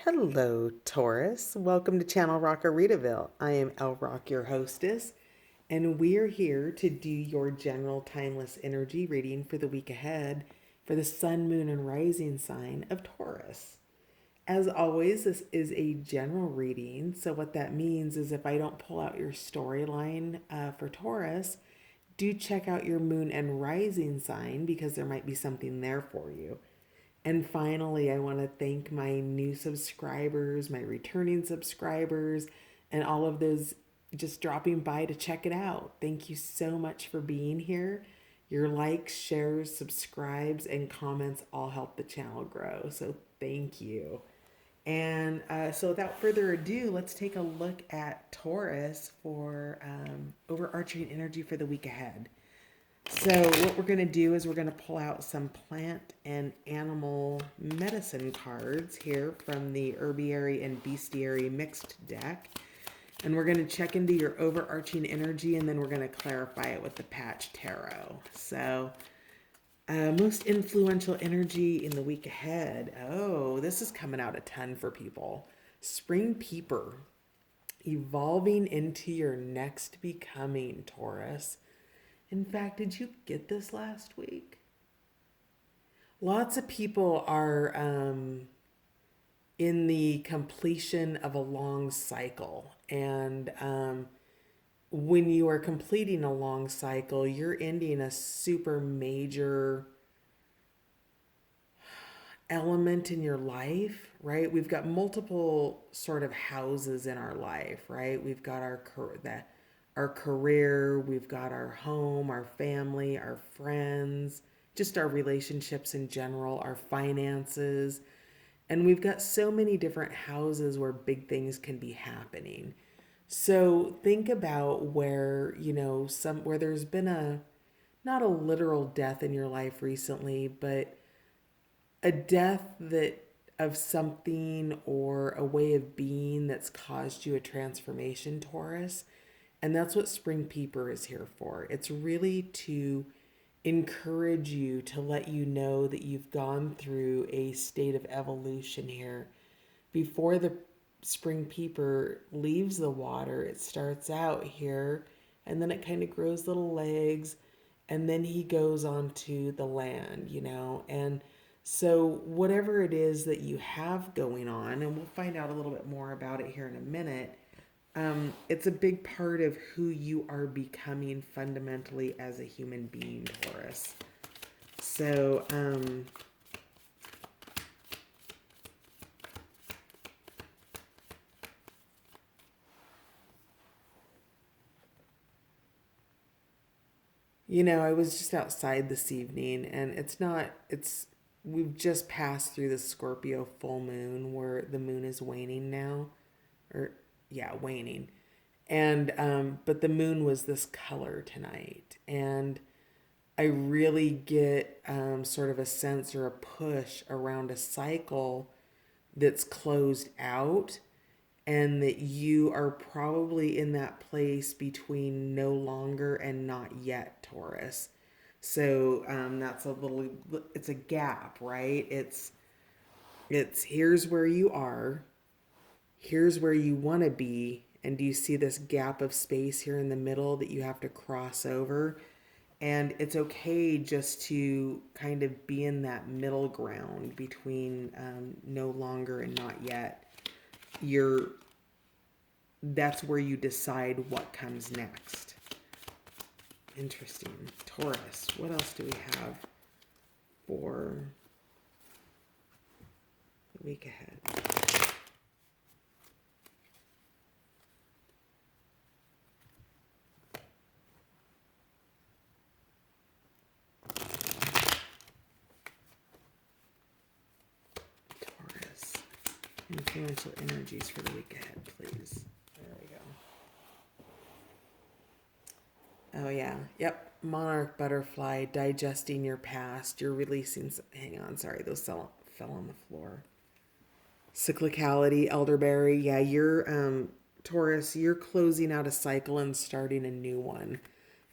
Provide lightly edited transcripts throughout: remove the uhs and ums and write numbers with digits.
Hello, Taurus. Welcome to Channel Rockaritaville. I am El Rock, your hostess, and we're here to do your general timeless energy reading for the week ahead for the sun, moon, and rising sign of Taurus. As always, this is a general reading, so what that means is if I don't pull out your storyline for Taurus, do check out your moon and rising sign because there might be something there for you. And finally, I want to thank my new subscribers, my returning subscribers, and all of those just dropping by to check it out. Thank you so much for being here. Your likes, shares, subscribes, and comments all help the channel grow. So thank you. And so without further ado, let's take a look at Taurus for overarching energy for the week ahead. So what we're going to do is we're going to pull out some plant and animal medicine cards here from the Herbiary and Bestiary mixed deck. And we're going to check into your overarching energy, and then we're going to clarify it with the Patch Tarot. So most influential energy in the week ahead. Oh, this is coming out a ton for people. Spring Peeper. Evolving into your next becoming, Taurus. In fact, did you get this last week? Lots of people are in the completion of a long cycle. And when you are completing a long cycle, you're ending a super major element in your life, right? We've got multiple sort of houses in our life, right? We've got our career, we've got our home, our family, our friends, just our relationships in general, our finances. And we've got so many different houses where big things can be happening. So think about where, where there's been not a literal death in your life recently, but a death that of something or a way of being that's caused you a transformation, Taurus. And that's what Spring Peeper is here for. It's really to encourage you, to let you know that you've gone through a state of evolution here. Before the Spring Peeper leaves the water, it starts out here and then it kind of grows little legs and then he goes onto the land, and so whatever it is that you have going on, and we'll find out a little bit more about it here in a minute, it's a big part of who you are becoming fundamentally as a human being, Taurus. So, I was just outside this evening, and we've just passed through the Scorpio full moon where the moon is waning now, or yeah, waning. And but the moon was this color tonight, and I really get sort of a sense or a push around a cycle that's closed out, and that you are probably in that place between no longer and not yet, Taurus. So that's it's a gap, right? It's here's where you are, here's where you want to be, and do you see this gap of space here in the middle that you have to cross over? And it's okay just to kind of be in that middle ground between no longer and not yet. That's where you decide what comes next. Interesting. Taurus, what else do we have for the week ahead? Taurus, influential energies for the week ahead, please. There we go. Oh, yeah. Yep. Monarch butterfly, digesting your past. You're releasing. Hang on. Sorry. Those fell on the floor. Cyclicality, elderberry. Yeah, you're, Taurus, you're closing out a cycle and starting a new one.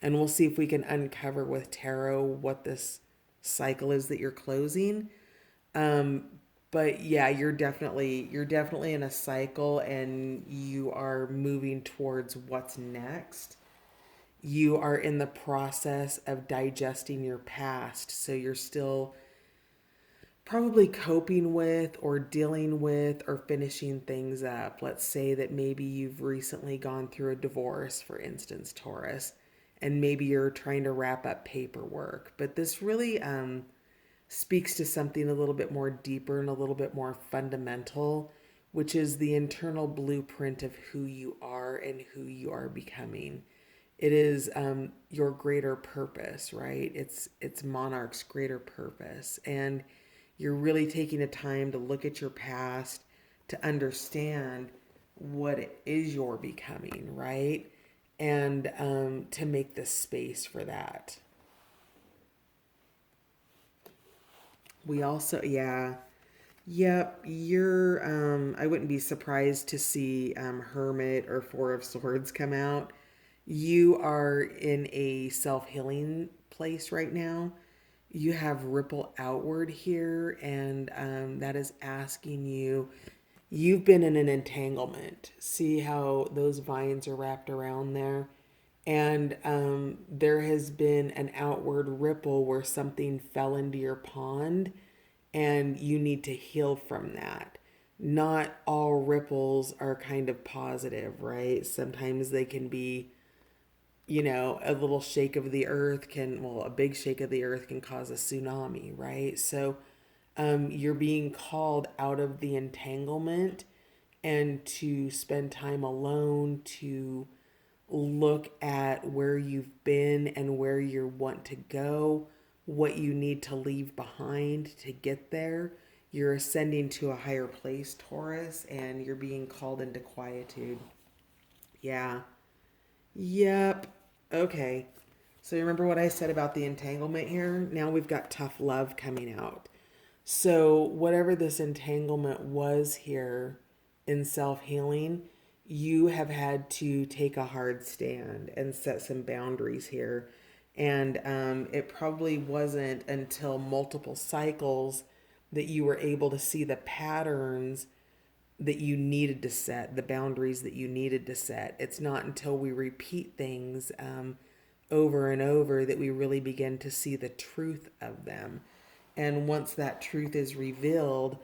And we'll see if we can uncover with tarot what this cycle is that you're closing. But yeah, you're definitely in a cycle, and you are moving towards what's next. You are in the process of digesting your past, so you're still probably coping with or dealing with or finishing things up. Let's say that maybe you've recently gone through a divorce, for instance, Taurus, and maybe you're trying to wrap up paperwork. But this really speaks to something a little bit more deeper and a little bit more fundamental, which is the internal blueprint of who you are and who you are becoming. It is your greater purpose, right? It's Monarch's greater purpose, and you're really taking the time to look at your past to understand what it is you're becoming, right? And to make the space for that. We also, yeah, yep, you're, I wouldn't be surprised to see Hermit or Four of Swords come out. You are in a self healing place right now. You have ripple outward here, and that is asking you. You've been in an entanglement. See how those vines are wrapped around there? And there has been an outward ripple where something fell into your pond, and you need to heal from that. Not all ripples are kind of positive, right? Sometimes they can be, a little shake of the earth can, well, a big shake of the earth can cause a tsunami, right? So you're being called out of the entanglement and to spend time alone, to look at where you've been and where you want to go, what you need to leave behind to get there. You're ascending to a higher place, Taurus, and you're being called into quietude. Yeah. Yep. Okay. So remember what I said about the entanglement here? Now we've got tough love coming out. So whatever this entanglement was here in self-healing, you have had to take a hard stand and set some boundaries here. And it probably wasn't until multiple cycles that you were able to see the patterns that you needed to set, the boundaries that you needed to set. It's not until we repeat things over and over that we really begin to see the truth of them. And once that truth is revealed,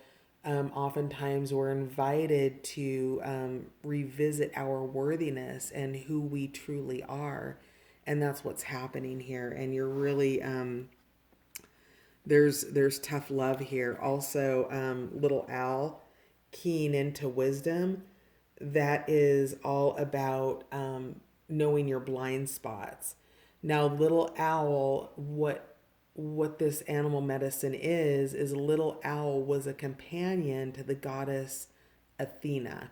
oftentimes we're invited to revisit our worthiness and who we truly are. And that's what's happening here. And you're really there's tough love here. Also, little Al, keying into wisdom, that is all about knowing your blind spots. Now, little owl, what this animal medicine is little owl was a companion to the goddess Athena.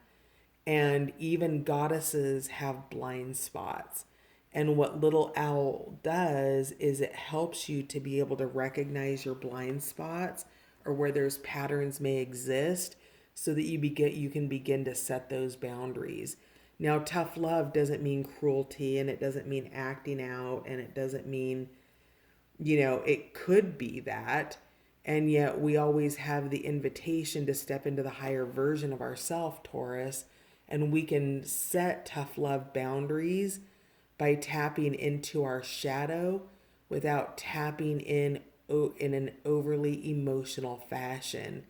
And even goddesses have blind spots. And what little owl does is it helps you to be able to recognize your blind spots or where there's patterns may exist so that you can begin to set those boundaries. Now, tough love doesn't mean cruelty, and it doesn't mean acting out, and it doesn't mean, it could be that. And yet we always have the invitation to step into the higher version of ourself, Taurus, and we can set tough love boundaries by tapping into our shadow without tapping in an overly emotional fashion.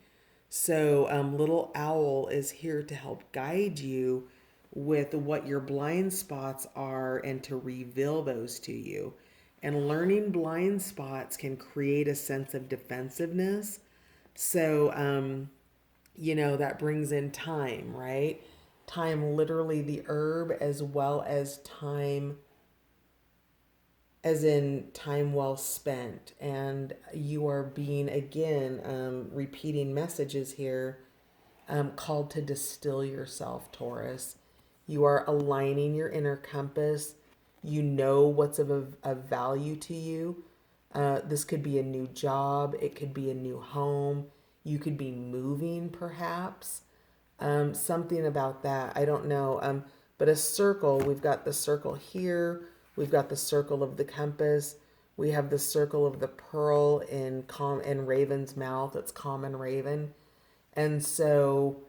So, little owl is here to help guide you with what your blind spots are and to reveal those to you. And learning blind spots can create a sense of defensiveness. So, that brings in time, right? Time, literally the herb, as well as time, as in time well spent. And you are being, again, repeating messages here, called to distill yourself, Taurus. You are aligning your inner compass. You know what's of value to you. This could be a new job. It could be a new home. You could be moving, perhaps. Something about that. I don't know. But a circle, we've got the circle here. We've got the circle of the compass. We have the circle of the pearl in Raven's mouth. It's common raven. And so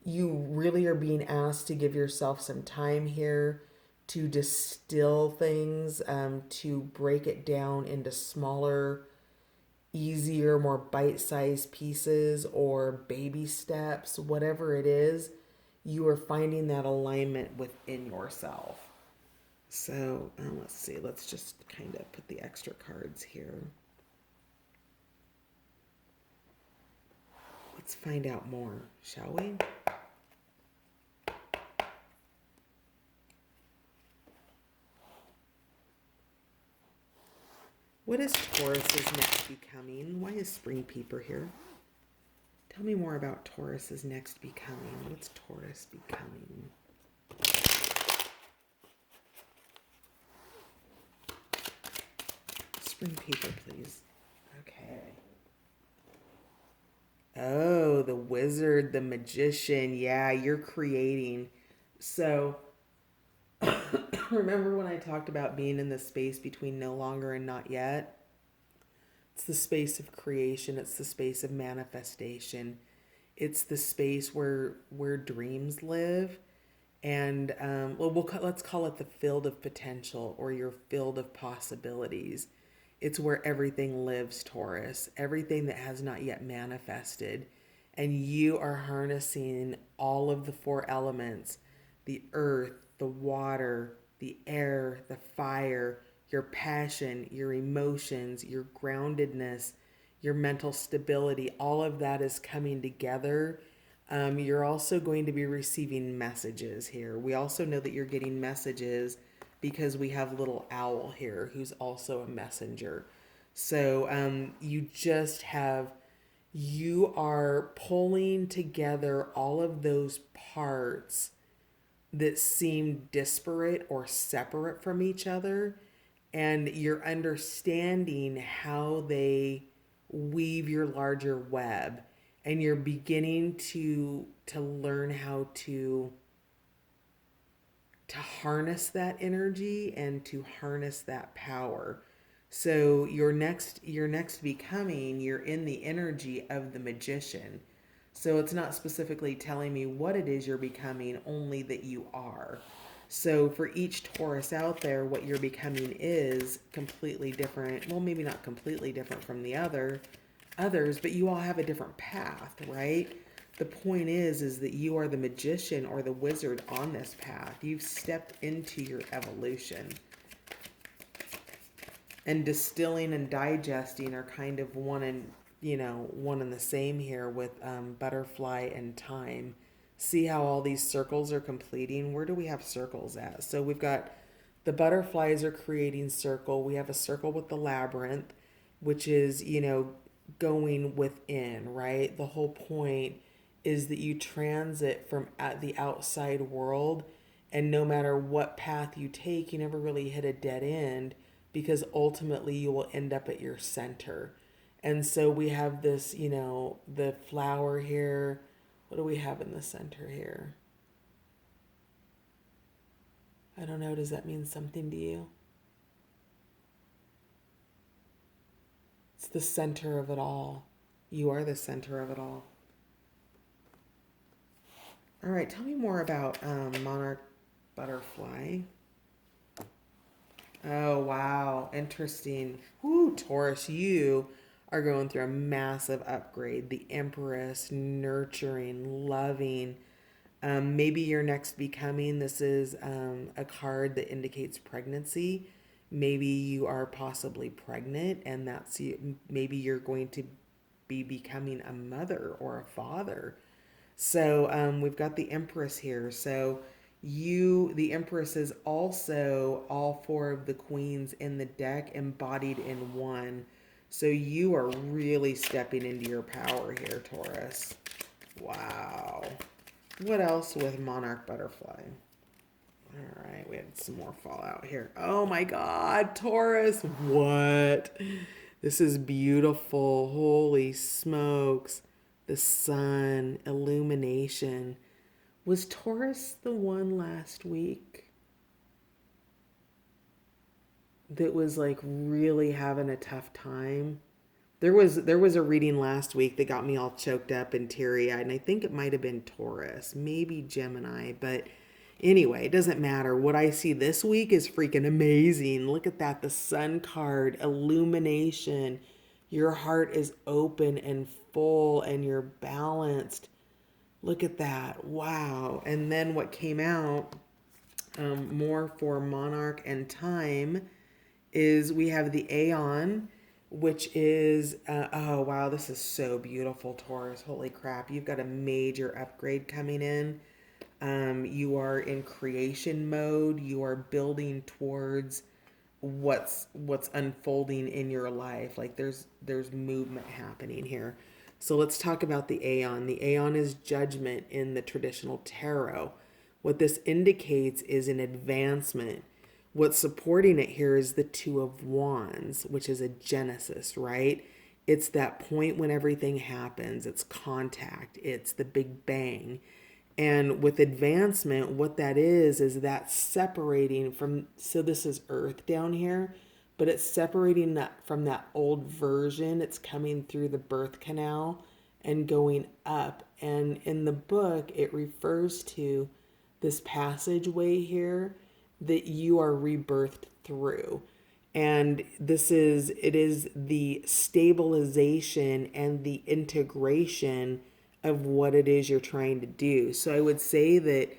you really are being asked to give yourself some time here to distill things, to break it down into smaller, easier, more bite-sized pieces or baby steps, whatever it is, you are finding that alignment within yourself. So let's see, let's just kind of put the extra cards here. Let's find out more, shall we? What is Taurus's next becoming? Why is Spring Peeper here? Tell me more about Taurus's next becoming. What's Taurus becoming? Spring Peeper, please. Okay. Oh, the wizard, the magician. Yeah, you're creating. So, remember when I talked about being in the space between no longer and not yet? It's the space of creation, it's the space of manifestation. It's the space where dreams live, and let's call it the field of potential or your field of possibilities. It's where everything lives, Taurus, everything that has not yet manifested. And you are harnessing all of the four elements: the earth, the water, the air, the fire, your passion, your emotions, your groundedness, your mental stability. All of that is coming together. You're also going to be receiving messages here. We also know that you're getting messages because we have little owl here who's also a messenger. So you are pulling together all of those parts that seem disparate or separate from each other, and you're understanding how they weave your larger web, and you're beginning to learn how to harness that energy and to harness that power. So your next becoming, you're in the energy of the magician. So it's not specifically telling me what it is you're becoming, only that you are. So for each Taurus out there, what you're becoming is completely different. Well, maybe not completely different from the others, but you all have a different path, right? The point is that you are the magician or the wizard on this path. You've stepped into your evolution. And distilling and digesting are kind of one and the same here with butterfly and time. See how all these circles are completing? Where do we have circles at? So we've got the butterflies are creating circle. We have a circle with the labyrinth, which is, going within, right? The whole point is that you transit from at the outside world, and no matter what path you take, you never really hit a dead end, because ultimately you will end up at your center. And so we have this, the flower here. What do we have in the center here? I don't know. Does that mean something to you? It's the center of it all. You are the center of it all. All right, tell me more about monarch butterfly. Oh, wow. Interesting. Whoo, Taurus, you are going through a massive upgrade. The Empress, nurturing, loving. Maybe your next becoming, this is a card that indicates pregnancy. Maybe you are possibly pregnant, and that's you. Maybe you're going to be becoming a mother or a father. So we've got the Empress here. So the Empress is also all four of the queens in the deck embodied in one. So you are really stepping into your power here, Taurus. Wow. What else with Monarch Butterfly? All right, we had some more fallout here. Oh my God, Taurus, what? This is beautiful. Holy smokes. The sun, illumination. Was Taurus the one last week that was like really having a tough time? There was a reading last week that got me all choked up and teary eyed, and I think it might have been Taurus, maybe Gemini, but anyway, it doesn't matter. What I see this week is freaking amazing. Look at that, the Sun card, illumination. Your heart is open and full, and you're balanced. Look at that, wow. And then what came out, more for Monarch and Time, is we have the Aeon, which is, oh wow, this is so beautiful, Taurus. Holy crap, you've got a major upgrade coming in. You are in creation mode. You are building towards what's unfolding in your life. Like there's movement happening here. So let's talk about the Aeon. The Aeon is judgment in the traditional tarot. What this indicates is an advancement. What's supporting it here is the Two of Wands, which is a genesis, right? It's that point when everything happens. It's contact. It's the big bang. And with advancement, what that is that separating from, so this is Earth down here, but it's separating that from that old version. It's coming through the birth canal and going up. And in the book, it refers to this passageway here that you are rebirthed through. And it is the stabilization and the integration of what it is you're trying to do. So I would say that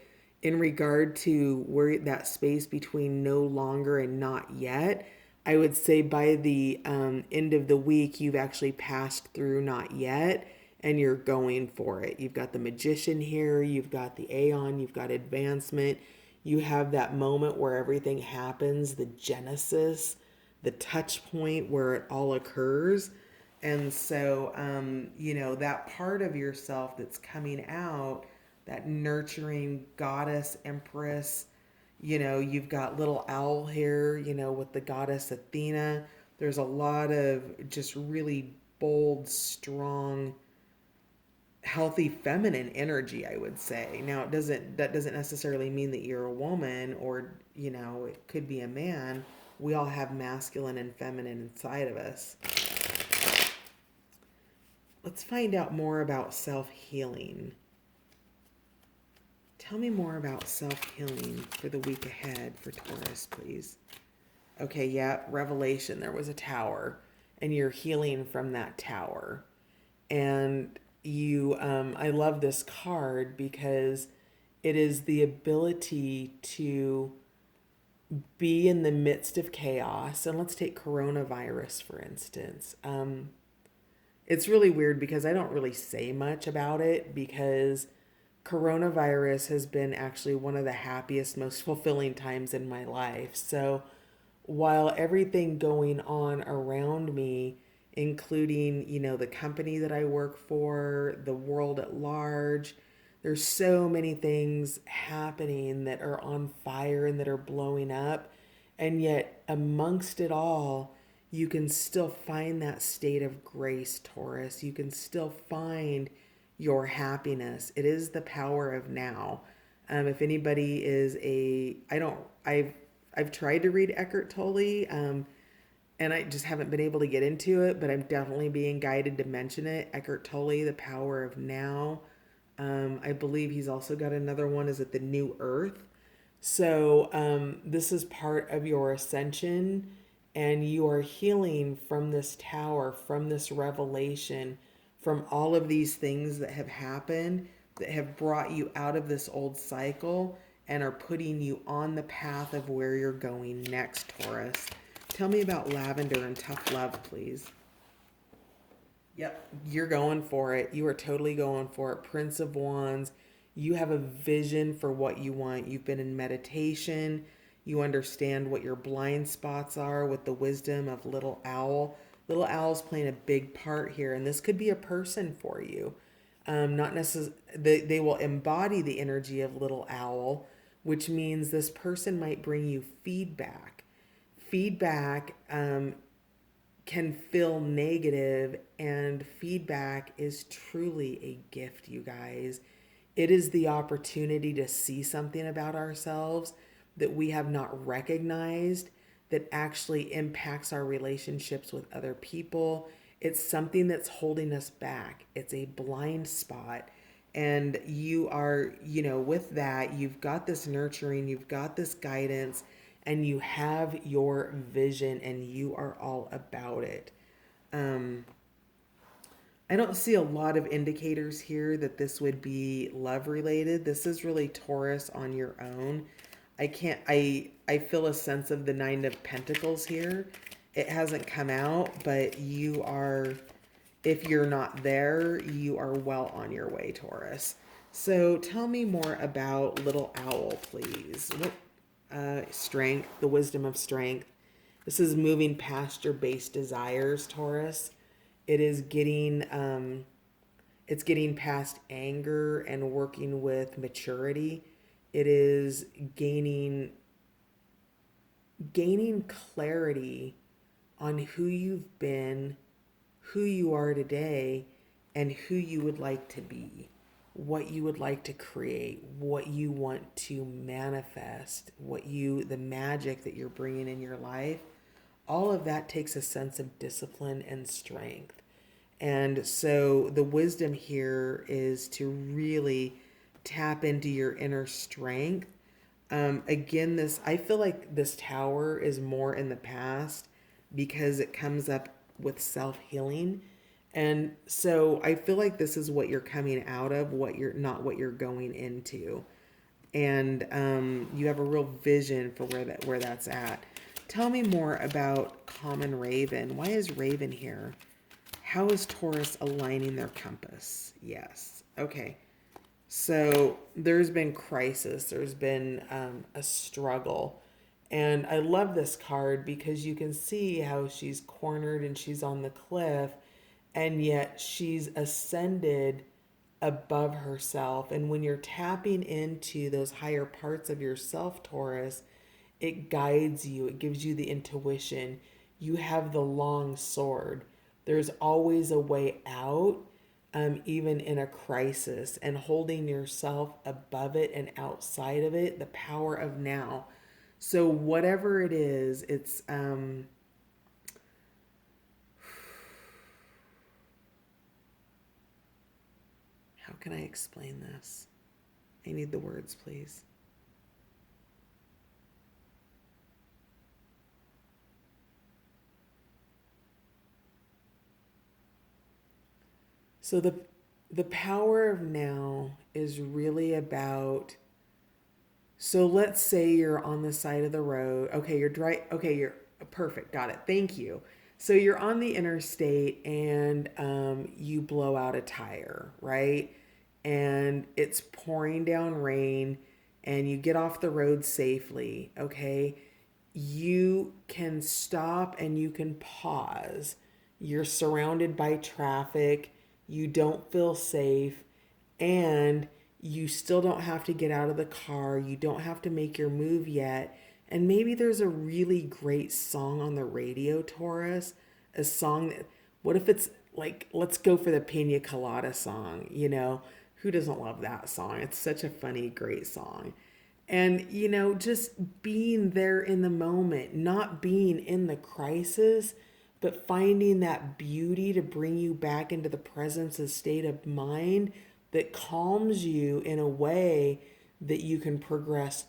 in regard to where that space between no longer and not yet, I would say by the end of the week, you've actually passed through not yet and you're going for it. You've got the Magician here, you've got the Aeon, you've got advancement. You have that moment where everything happens, the genesis, the touch point where it all occurs. And so, that part of yourself that's coming out, that nurturing goddess, empress, you've got little owl here, with the goddess Athena. There's a lot of just really bold, strong, healthy feminine energy, I would say. Now, that doesn't necessarily mean that you're a woman, or, it could be a man. We all have masculine and feminine inside of us. Let's find out more about self-healing. Tell me more about self-healing for the week ahead for Taurus, please. Okay, yeah, revelation. There was a tower, and you're healing from that tower. And I love this card because it is the ability to be in the midst of chaos. And let's take coronavirus, for instance. It's really weird because I don't really say much about it, because coronavirus has been actually one of the happiest, most fulfilling times in my life. So while everything going on around me, including, the company that I work for, the world at large, there's so many things happening that are on fire and that are blowing up. And yet amongst it all, you can still find that state of grace, Taurus. You can still find your happiness. It is the power of now. If anybody is I've tried to read Eckhart Tolle, and I just haven't been able to get into it, but I'm definitely being guided to mention it. Eckhart Tolle, The Power of Now. I believe he's also got another one. Is it The New Earth? So this is part of your ascension, and you are healing from this tower, from this revelation, from all of these things that have happened that have brought you out of this old cycle and are putting you on the path of where you're going next, Taurus. Tell me about lavender and tough love, please. Yep, you're going for it. You are totally going for it. Prince of Wands. You have a vision for what you want. You've been in meditation. You understand what your blind spots are with the wisdom of Little Owl. Little Owl's playing a big part here, and this could be a person for you. Not necessarily, they will embody the energy of Little Owl, which means this person might bring you feedback. Feedback can feel negative, and feedback is truly a gift, you guys. It is the opportunity to see something about ourselves that we have not recognized that actually impacts our relationships with other people It's something that's holding us back. It's a blind spot. And you are, with that, you've got this nurturing, you've got this guidance, and you have your vision, and you are all about it. Um, I don't see a lot of indicators here that this would be love related. This is really Taurus on your own. I feel a sense of the 9 of Pentacles here. It hasn't come out, but you are, if you're not there, you are well on your way, Taurus. So tell me more about Little Owl, please. What strength, the wisdom of strength. This is moving past your base desires, Taurus. It is it's getting past anger and working with maturity. It is gaining clarity on who you've been, who you are today, and who you would like to be, what you would like to create, what you want to manifest, the magic that you're bringing in your life. All of that takes a sense of discipline and strength. And so the wisdom here is to really tap into your inner strength. Again, I feel like this tower is more in the past because it comes up with self-healing. And so I feel like this is what you're coming out of, what you're going into. And you have a real vision for where that's at. Tell me more about Common Raven. Why is Raven here? How is Taurus aligning their compass? Yes. Okay. So there's been crisis. There's been a struggle. And I love this card because you can see how she's cornered and she's on the cliff, and yet she's ascended above herself. And when you're tapping into those higher parts of yourself, Taurus, it guides you, it gives you the intuition. You have the long sword. There's always a way out, even in a crisis, and holding yourself above it and outside of it, the power of now. So, whatever it is, it's, how can I explain this? I need the words, please. So the power of now is really about, so let's say you're on the side of the road. Okay, you're dry. Okay, you're perfect. Got it. Thank you. So you're on the interstate and you blow out a tire, right? And it's pouring down rain and you get off the road safely. Okay, you can stop and you can pause. You're surrounded by traffic. You don't feel safe, and you still don't have to get out of the car. You don't have to make your move yet. And maybe there's a really great song on the radio, Taurus. A song that, what if it's like, let's go for the Pina Colada song, Who doesn't love that song? It's such a funny, great song. And, just being there in the moment, not being in the crisis, but finding that beauty to bring you back into the presence and state of mind that calms you in a way that you can progress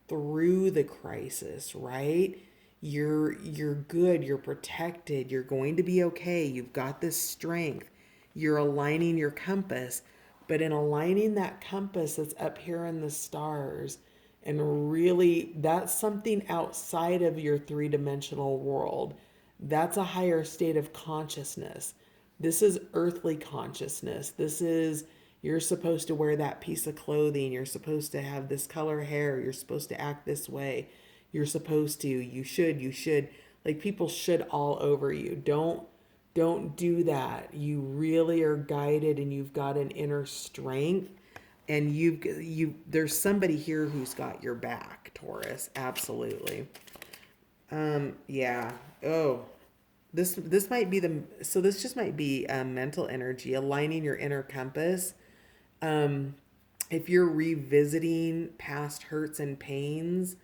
through the crisis, right? You're good, you're protected, you're going to be okay. You've got this strength. You're aligning your compass, but in aligning that compass that's up here in the stars, and really that's something outside of your three-dimensional world. That's a higher state of consciousness. This is earthly consciousness. This is, you're supposed to wear that piece of clothing. You're supposed to have this color hair. You're supposed to act this way. You're supposed to, you should. Like, people should all over you. Don't do that. You really are guided and you've got an inner strength, and there's somebody here who's got your back, Taurus. Absolutely. Yeah. Oh, this might be this just might be mental energy, aligning your inner compass. If you're revisiting past hurts and pains,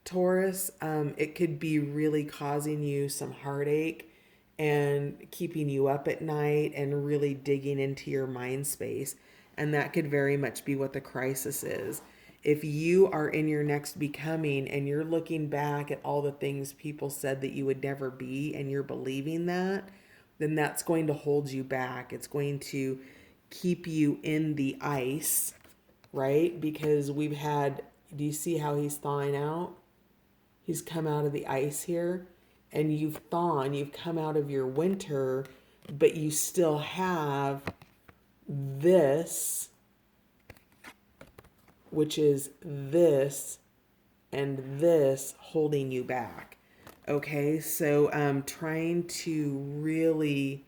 Taurus, it could be really causing you some heartache and keeping you up at night and really digging into your mind space. And that could very much be what the crisis is. If you are in your next becoming and you're looking back at all the things people said that you would never be and you're believing that, then that's going to hold you back. It's going to keep you in the ice, right? Because do you see how he's thawing out? He's come out of the ice here, and you've come out of your winter, but you still have this, which is this and this holding you back. Okay, so trying to really,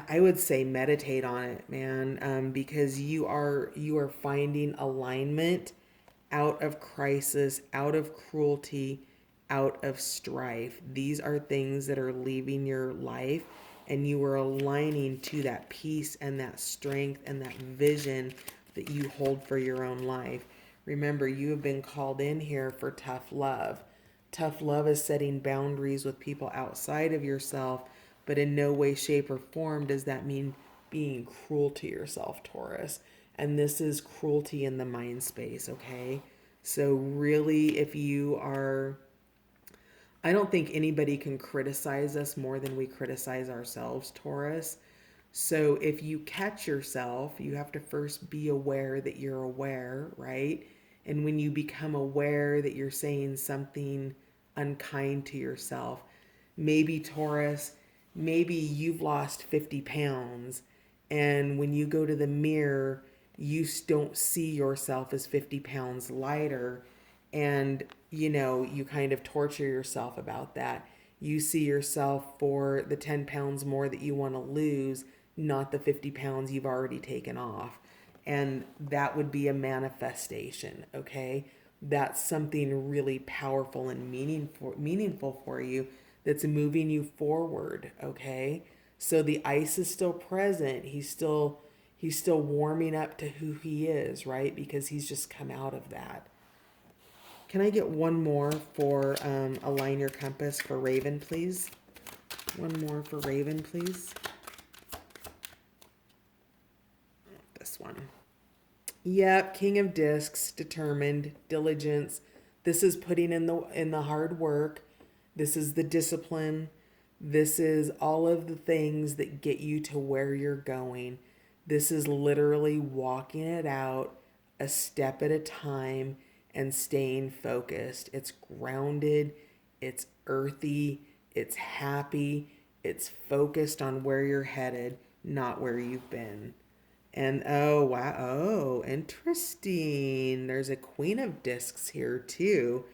I would say, meditate on it, man, because you are finding alignment out of crisis, out of cruelty, out of strife. These are things that are leaving your life, and you are aligning to that peace and that strength and that vision that you hold for your own life. Remember, you have been called in here for tough love. Tough love is setting boundaries with people outside of yourself, but in no way, shape, or form does that mean being cruel to yourself, Taurus. And this is cruelty in the mind space, okay? So, really, if you are, I don't think anybody can criticize us more than we criticize ourselves, Taurus. So if you catch yourself, you have to first be aware that you're aware, right? And when you become aware that you're saying something unkind to yourself, maybe Taurus, maybe you've lost 50 pounds, and when you go to the mirror, you don't see yourself as 50 pounds lighter, and you kind of torture yourself about that. You see yourself for the 10 pounds more that you want to lose, not the 50 pounds you've already taken off. And that would be a manifestation, okay? That's something really powerful and meaningful for you that's moving you forward, okay? So the ice is still present. He's still warming up to who he is, right? Because he's just come out of that. Can I get one more for Align Your Compass for Raven, please? One more for Raven, please. This one. Yep, King of Discs, determined, diligence. This is putting in the hard work. This is the discipline. This is all of the things that get you to where you're going. This is literally walking it out a step at a time and staying focused. It's grounded, it's earthy, it's happy, it's focused on where you're headed, not where you've been. And oh, wow, oh, interesting. There's a Queen of Discs here too.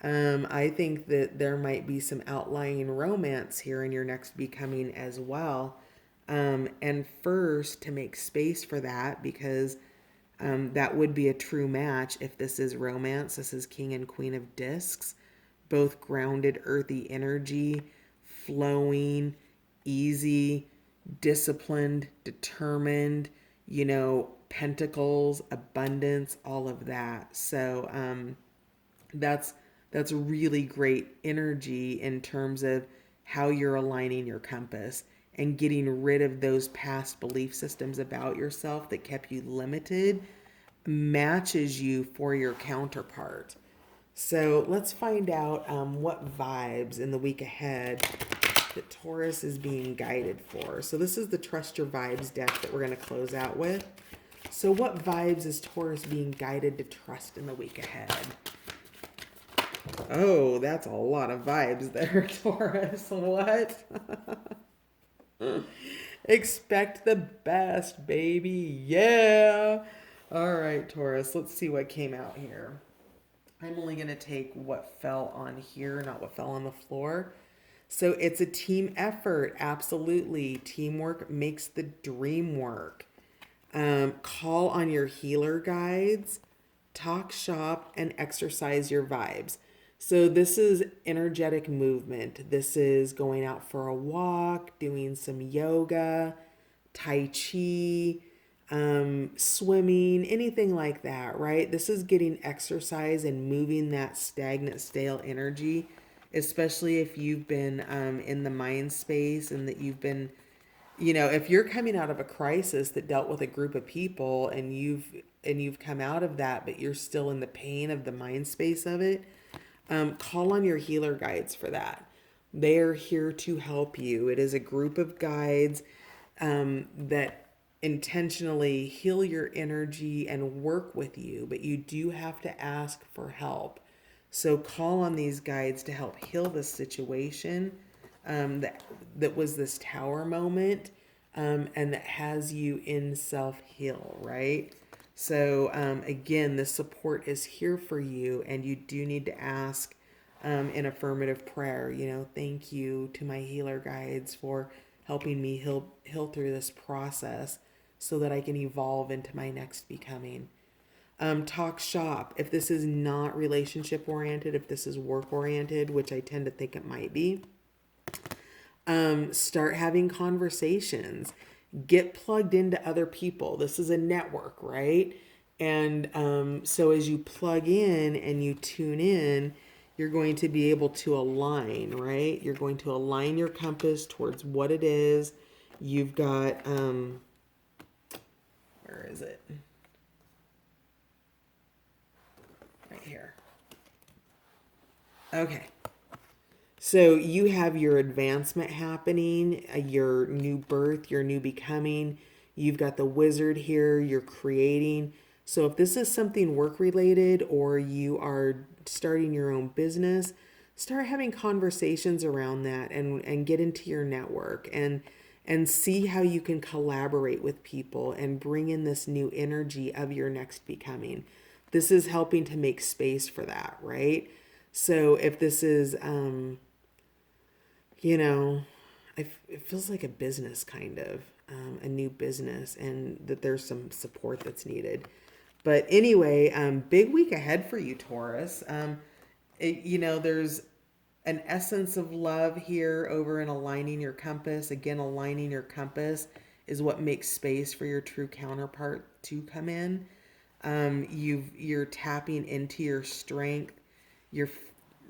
I think that there might be some outlying romance here in your next becoming as well. And first, to make space for that, because that would be a true match if this is romance. This is King and Queen of Discs, both grounded, earthy energy, flowing, easy, disciplined, determined, pentacles, abundance, all of that. So that's really great energy in terms of how you're aligning your compass and getting rid of those past belief systems about yourself that kept you limited, matches you for your counterpart. So let's find out what vibes in the week ahead that Taurus is being guided for. So this is the Trust Your Vibes deck that we're going to close out with. So what vibes is Taurus being guided to trust in the week ahead? Oh, that's a lot of vibes there, Taurus. What? Expect the best, baby. Yeah. All right, Taurus. Let's see what came out here. I'm only going to take what fell on here, not what fell on the floor. So it's a team effort. Absolutely. Teamwork makes the dream work. Call on your healer guides, talk shop, and exercise your vibes. So this is energetic movement. This is going out for a walk, doing some yoga, tai chi, swimming, anything like that, right? This is getting exercise and moving that stagnant, stale energy especially if you've been in the mind space and that you've been, if you're coming out of a crisis that dealt with a group of people and you've come out of that, but you're still in the pain of the mind space of it, call on your healer guides for that. They are here to help you. It is a group of guides that intentionally heal your energy and work with you, but you do have to ask for help. So call on these guides to help heal this situation that was this tower moment, and that has you in self heal, right? So again, the support is here for you, and you do need to ask in affirmative prayer. Thank you to my healer guides for helping me heal through this process, so that I can evolve into my next becoming. Talk shop. If this is not relationship oriented, if this is work oriented, which I tend to think it might be, start having conversations. Get plugged into other people. This is a network, right? And so as you plug in and you tune in, you're going to be able to align, right? You're going to align your compass towards what it is. You've got, where is it? Right here. Okay. So you have your advancement happening, your new birth, your new becoming. You've got the wizard here, you're creating. So if this is something work related or you are starting your own business, start having conversations around that and get into your network and see how you can collaborate with people and bring in this new energy of your next becoming. This is helping to make space for that, right? So if this is you know, it feels like a business kind of, a new business, and that there's some support that's needed. But anyway, big week ahead for you, Taurus. There's an essence of love here over in aligning your compass. Again, aligning your compass is what makes space for your true counterpart to come in. You're tapping into your strength. You're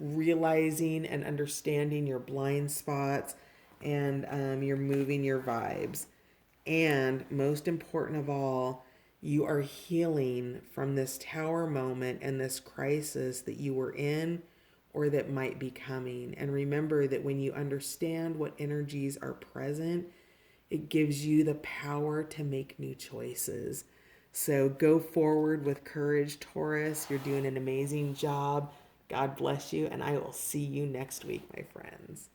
realizing and understanding your blind spots, and you're moving your vibes. And most important of all, you are healing from this tower moment and this crisis that you were in or that might be coming. And remember that when you understand what energies are present, it gives you the power to make new choices. So go forward with courage, Taurus. You're doing an amazing job. God bless you, and I will see you next week, my friends.